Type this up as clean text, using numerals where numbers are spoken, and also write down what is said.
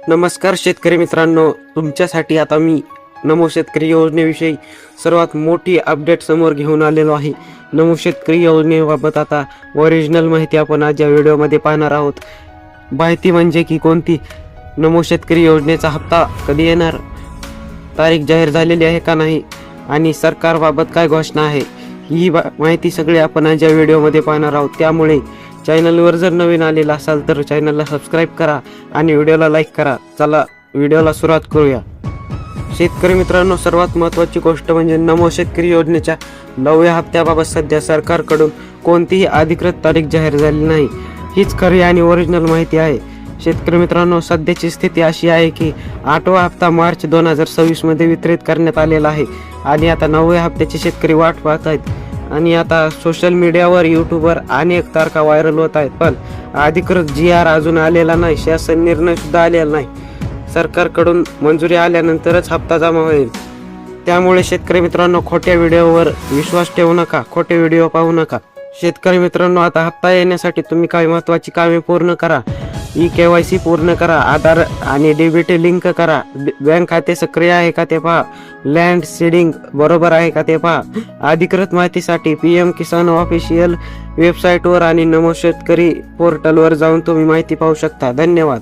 नमस्कार शेतकरी मित्रांनो, तुमच्यासाठी आता मी नमो शेतकरी योजनेविषयी सर्वात मोठी अपडेट समोर घेऊन आलेलो आहे. नमो शेतकरी योजनेबाबत आता ओरिजिनल माहिती आपण आज या व्हिडिओमध्ये पाहणार आहोत. माहिती म्हणजे की कोणती नमो शेतकरी योजनेचा हप्ता कधी येणार, तारीख जाहीर झालेली आहे का नाही आणि सरकारबाबत काय घोषणा आहे, ही माहिती सगळी आपण आज या व्हिडिओमध्ये पाहणार आहोत. त्यामुळे चॅनलवर जर नवीन आलेला असाल तर चॅनलला सबस्क्राईब करा आणि व्हिडिओला लाईक करा. चला व्हिडिओला सुरुवात करूया. शेतकरी मित्रांनो, सर्वात महत्त्वाची गोष्ट म्हणजे नमो शेतकरी योजनेच्या 9व्या हप्त्याबाबत सध्या सरकारकडून कोणतीही अधिकृत तारीख जाहीर झाली नाही. हीच खरी आणि ओरिजिनल माहिती आहे. शेतकरी मित्रांनो, सध्याची स्थिती अशी आहे की 8वा हप्ता मार्च 2026 मध्ये वितरित करण्यात आलेला आहे आणि आता 9व्या हप्त्याची शेतकरी वाट पाहत आहेत. आणि आता सोशल मीडियावर यूट्यूबवर अनेक तारखा व्हायरल होत आहेत, पण अधिकृत GR अजून आलेला नाही. शासन निर्णय सुद्धा आलेला नाही. सरकारकडून मंजुरी आल्यानंतरच हप्ता जमा होईल. त्यामुळे शेतकरी मित्रांनो, खोट्या व्हिडिओवर विश्वास ठेवू नका, खोटे व्हिडिओ पाहू नका. शेतकरी मित्रांनो, आता हप्ता येण्यासाठी तुम्ही काही महत्त्वाची कामे पूर्ण करा. KYC पूर्ण करा, आधार आणि DBT लिंक करा, बँक खाते सक्रिय आहे का ते पहा, लँड सीडिंग बरोबर आहे का ते पहा. अधिकृत माहितीसाठी PM किसान ऑफिशियल वेबसाईटवर आणि नमो शेतकरी पोर्टलवर जाऊन तुम्ही माहिती पाहू शकता. धन्यवाद.